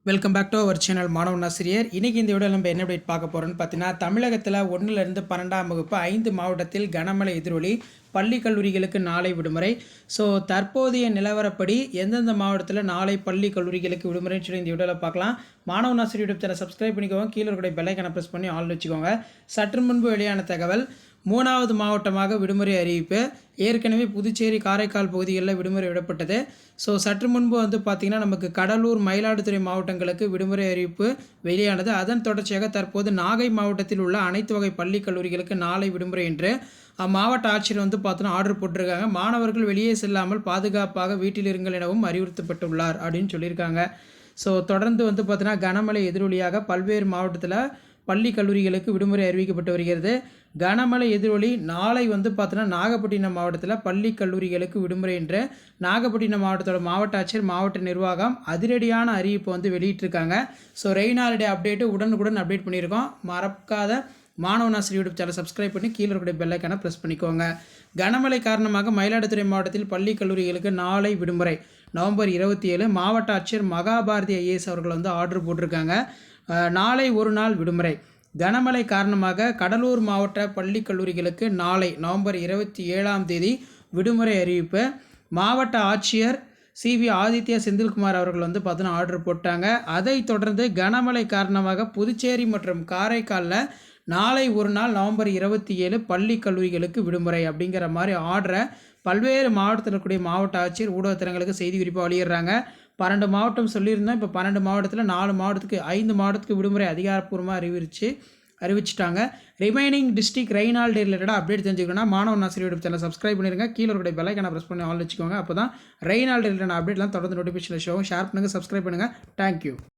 Welcome back to our channel மாணவன் ஆசிரியர். இன்றைக்கி இந்த வீடியோவில் நம்ம என்ன அப்டேட் பார்க்க போகிறோம்னு பார்த்தீங்கன்னா, தமிழகத்தில் 1லேருந்து 12ஆம் வகுப்பு 5 மாவட்டத்தில் கனமழை எதிரொலி, பள்ளி கல்லூரிகளுக்கு நாளை விடுமுறை. ஸோ தற்போதைய நிலவரப்படி எந்தெந்த மாவட்டத்தில் நாளை பள்ளி கல்லூரிகளுக்கு விடுமுறைன்னு சொல்லி இந்த வீடியோவில் பார்க்கலாம். மாணவன் ஆசிரியர் யூடியூப் சேனல் சப்ஸ்கிரைப் பண்ணிக்கோங்க. கீழே இருக்கிற பெல் ஐகானை ப்ரெஸ் பண்ணி ஆல் வச்சுக்கோங்க. சற்று முன்பு வெளியான தகவல், 3வது மாவட்டமாக விடுமுறை அறிவிப்பு. ஏற்கனவே புதுச்சேரி, காரைக்கால் பகுதிகளில் விடுமுறை விடப்பட்டது. ஸோ சற்று முன்பு பார்த்திங்கன்னா நமக்கு கடலூர், மயிலாடுதுறை மாவட்டங்களுக்கு விடுமுறை அறிவிப்பு வெளியானது. அதன் தொடர்ச்சியாக தற்போது நாகை மாவட்டத்தில் உள்ள அனைத்து வகை பள்ளி கல்லூரிகளுக்கு நாளை விடுமுறை என்று அம்மாவட்ட ஆட்சியர் பார்த்தோன்னா ஆர்டர் போட்டிருக்காங்க. மாணவர்கள் வெளியே செல்லாமல் பாதுகாப்பாக வீட்டில் இருங்கள் எனவும் அறிவுறுத்தப்பட்டுள்ளார் அப்படின்னு சொல்லியிருக்காங்க. ஸோ தொடர்ந்து பார்த்தீங்கன்னா கனமழை எதிரொலியாக பல்வேறு மாவட்டத்தில் பள்ளி கல்லூரிகளுக்கு விடுமுறை அறிவிக்கப்பட்டு வருகிறது. கனமழை எதிரொலி நாளை பார்த்தோன்னா நாகப்பட்டினம் மாவட்டத்தில் பள்ளி கல்லூரிகளுக்கு விடுமுறை என்று நாகப்பட்டினம் மாவட்டத்தோட மாவட்ட ஆட்சியர், மாவட்ட நிர்வாகம் அதிரடியான அறிவிப்பு வெளியிட்டிருக்காங்க. ஸோ ரெயின் ஹாலிடே அப்டேட்டு உடனுக்குடன் அப்டேட் பண்ணியிருக்கோம். மறக்காத மாணவன் ஆசிரியர் யூடியூப் சேனல் சப்ஸ்கிரைப் பண்ணி கீழே இருக்கிற பெல் ஐகானை ப்ரெஸ் பண்ணிக்கோங்க. கனமழை காரணமாக மயிலாடுதுறை மாவட்டத்தில் பள்ளி கல்லூரிகளுக்கு நாளை விடுமுறை. நவம்பர் 27 மாவட்ட ஆட்சியர் மகாபாரதி ஐஏஎஸ் அவர்கள் ஆர்டர் போட்டிருக்காங்க. நாளை ஒரு நாள் விடுமுறை. கனமழை காரணமாக கடலூர் மாவட்ட பள்ளி கல்லூரிகளுக்கு நாளை நவம்பர் 27ஆம் தேதி விடுமுறை அறிவிப்பு. மாவட்ட ஆட்சியர் சிவி ஆதித்யா செந்தில்குமார் அவர்கள் பார்த்தோன்னா ஆர்டர் போட்டாங்க. அதை தொடர்ந்து கனமழை காரணமாக புதுச்சேரி மற்றும் காரைக்காலில் நாளை ஒரு நாள் நவம்பர் 27 பள்ளி கல்லூரிகளுக்கு விடுமுறை அப்படிங்கிற மாதிரி ஆர்டரை பல்வேறு மாவட்டத்தில் இருக்கக்கூடிய மாவட்ட ஆட்சியர் ஊடகத்தினங்களுக்கு செய்தி குறிப்பாக வெளியிடுறாங்க. 12 மாவட்டம் சொல்லியிருந்தோம். இப்போ 12 மாவட்டத்தில் 4 மாவட்டத்துக்கு 5 மாவட்டத்துக்கு விடுமுறை அதிகாரப்பூர்வமாக அறிவிச்சிட்டாங்க. ரிமைனிங் டிஸ்ட்ரிக்ட் ரெயின் ஹாலிடே ரிலேட்டடாக அப்டேட் தெரிஞ்சுக்கணும்னா மாணவன் ஆசிரியர் யூடியூப் சேனல் சப்ஸ்கிரைப் பண்ணிருங்க. கீழே இருக்கிற பெல் ஐகானை ப்ரெஸ் பண்ணி ஆல் வச்சுக்கோங்க. அப்போ தான் ரெயின் ஹாலிடே ரிலேட்டட் அப்டேட்லாம் தொடர்ந்து நோட்டிஃபிகேஷன் ஷேர் பண்ணுங்கள், சப்ஸ்கிரைப் பண்ணுங்கள். தேங்க்யூ.